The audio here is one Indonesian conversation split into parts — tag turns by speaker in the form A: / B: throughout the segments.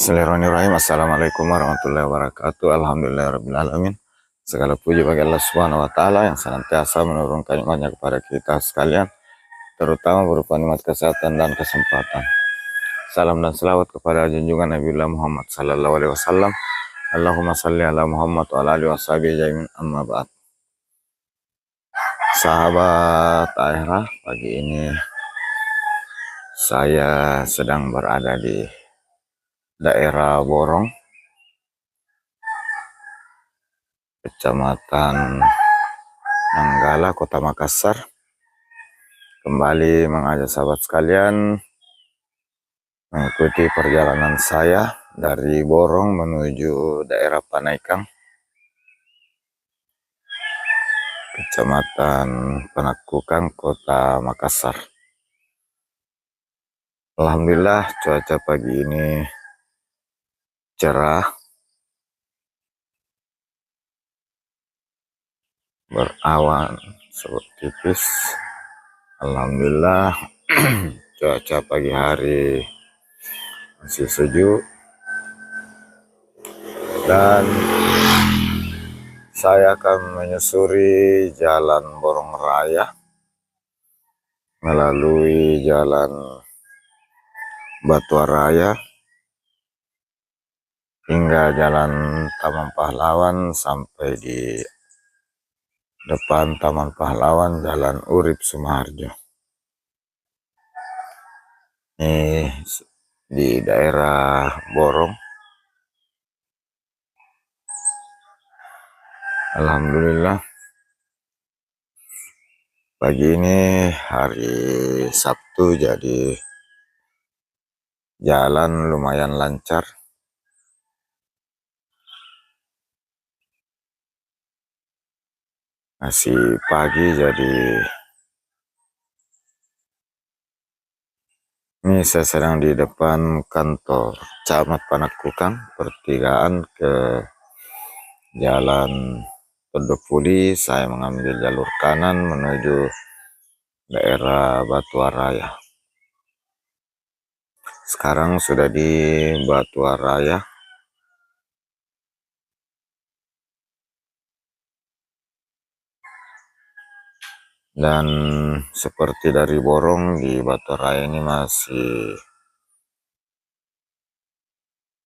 A: Bismillahirrahmanirrahim. Assalamualaikum warahmatullahi wabarakatuh. Alhamdulillahirrahmanirrahim. Segala puji bagi Allah Subhanahu wa Ta'ala yang senantiasa menurunkan nikmatnya kepada kita sekalian, terutama berupa nikmat kesehatan dan kesempatan. Salam dan selawat kepada junjungan Nabi Muhammad sallallahu alaihi wasallam. Allahumma salli ala Muhammad wa ala alihi washabihi ajmain, amma ba'd. Sahabat Akhirah, pagi ini saya sedang berada di daerah Borong, Kecamatan Nanggala, Kota Makassar. Kembali mengajak sahabat sekalian mengikuti perjalanan saya dari Borong menuju daerah Panaikang, Kecamatan Penakukang, Kota Makassar. Alhamdulillah cuaca pagi ini cerah, berawan tipis. Alhamdulillah cuaca pagi hari masih sejuk, dan saya akan menyusuri jalan Borong Raya melalui jalan Batuaraya hingga jalan Taman Pahlawan sampai di depan Taman Pahlawan Jalan Urip Sumarjo. Ini di daerah Borong. Alhamdulillah pagi ini hari Sabtu, jadi jalan lumayan lancar. Masih pagi, jadi ini saya sedang di depan kantor Camat Panakukang, pertigaan ke Jalan Todok Puli. Saya mengambil jalur kanan menuju daerah Batuaraya. Sekarang sudah di Batuaraya. Dan seperti dari Borong, di Batuaraya ini masih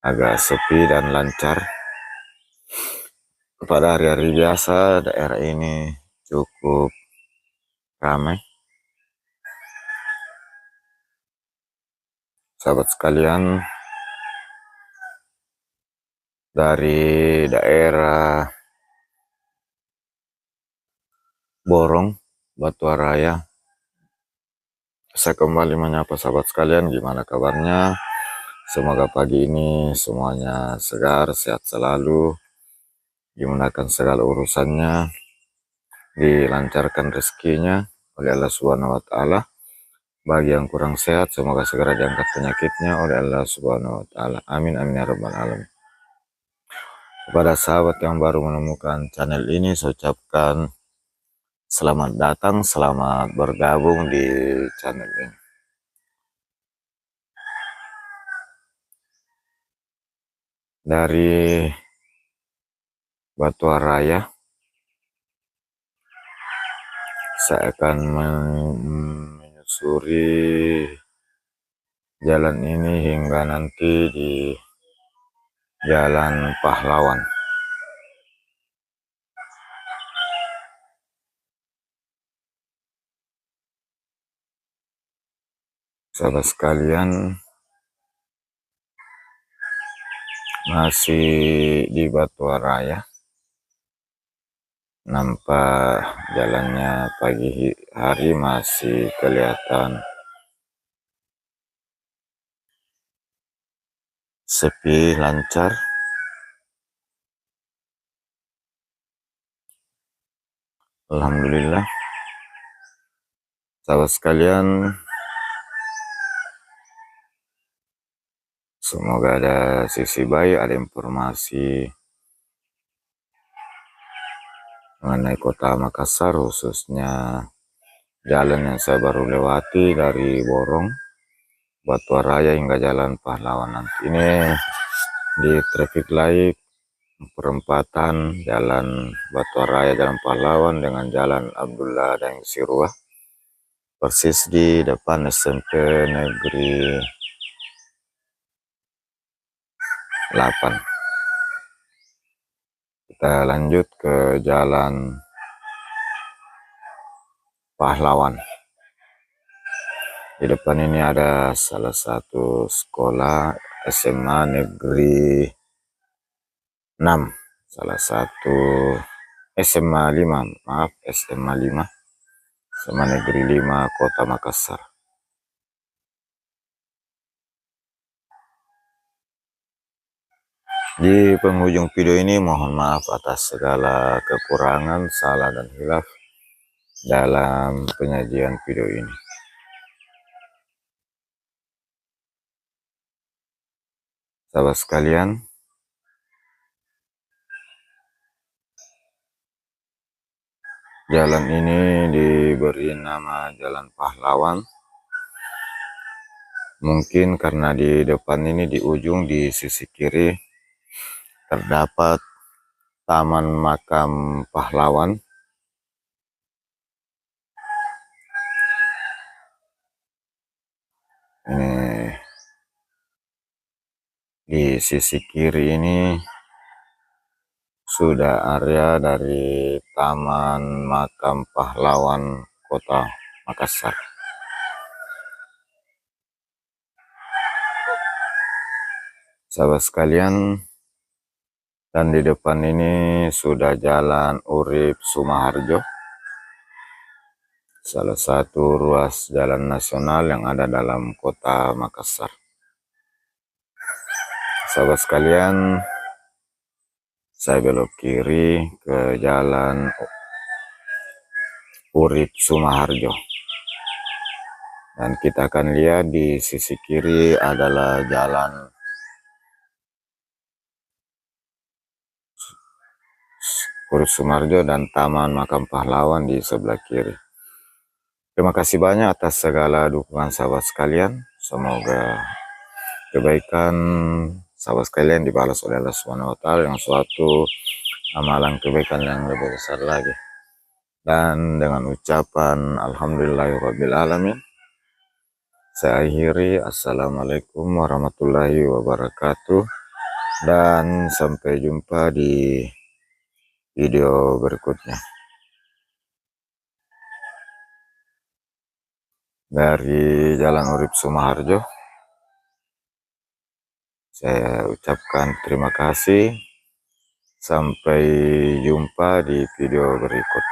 A: agak sepi dan lancar. Pada hari-hari biasa daerah ini cukup ramai. Sahabat sekalian, dari daerah Borong, Batuaraya, saya kembali menyapa sahabat sekalian. Gimana kabarnya? Semoga pagi ini semuanya segar, sehat selalu, dimudahkan segala urusannya, dilancarkan rezekinya oleh Allah Subhanahu wa Ta'ala. Bagi yang kurang sehat, semoga segera diangkat penyakitnya oleh Allah Subhanahu wa Ta'ala. Amin amin ya rabbal alamin. Kepada sahabat yang baru menemukan channel ini, saya ucapkan selamat datang, selamat bergabung di channel ini. Dari Batuaraya saya akan menyusuri jalan ini hingga nanti di Jalan Pahlawan. Sahabat sekalian, masih di Batuaraya. Nampak jalannya pagi hari masih kelihatan sepi, lancar. Alhamdulillah. Sahabat sekalian, semoga ada sisi baik, ada informasi mengenai Kota Makassar, khususnya jalan yang saya baru lewati dari Borong, Batuaraya hingga Jalan Pahlawan nanti. Ini di traffic light perempatan Jalan Batu Raya, Jalan Pahlawan dengan Jalan Abdullah dan Sirwa, persis di depan SMP Negeri 8. Kita lanjut ke Jalan Pahlawan. Di depan ini ada salah satu sekolah SMA Negeri 6, salah satu SMA 5, maaf, SMA 5, SMA Negeri 5 Kota Makassar. Di penghujung video ini mohon maaf atas segala kekurangan, salah dan hilaf dalam penyajian video ini. Sahabat sekalian, jalan ini diberi nama Jalan Pahlawan. Mungkin karena di depan ini, di ujung di sisi kiri terdapat Taman Makam Pahlawan. Ini di sisi kiri ini sudah area dari Taman Makam Pahlawan Kota Makassar. Sahabat sekalian, dan di depan ini sudah Jalan Urip Sumaharjo, salah satu ruas jalan nasional yang ada dalam Kota Makassar. Sahabat sekalian, saya belok kiri ke Jalan Urip Sumaharjo, dan kita akan lihat di sisi kiri adalah Jalan Urip Sumaharjo dan Taman Makam Pahlawan di sebelah kiri. Terima kasih banyak atas segala dukungan sahabat sekalian. Semoga kebaikan sahabat sekalian dibalas oleh Allah SWT dengan suatu amalan kebaikan yang lebih besar lagi. Dan dengan ucapan alhamdulillahirabbil alamin, saya akhiri. Assalamualaikum warahmatullahi wabarakatuh, dan sampai jumpa di video berikutnya. Dari Jalan Urip Sumaharjo, saya ucapkan terima kasih. Sampai jumpa di video berikut.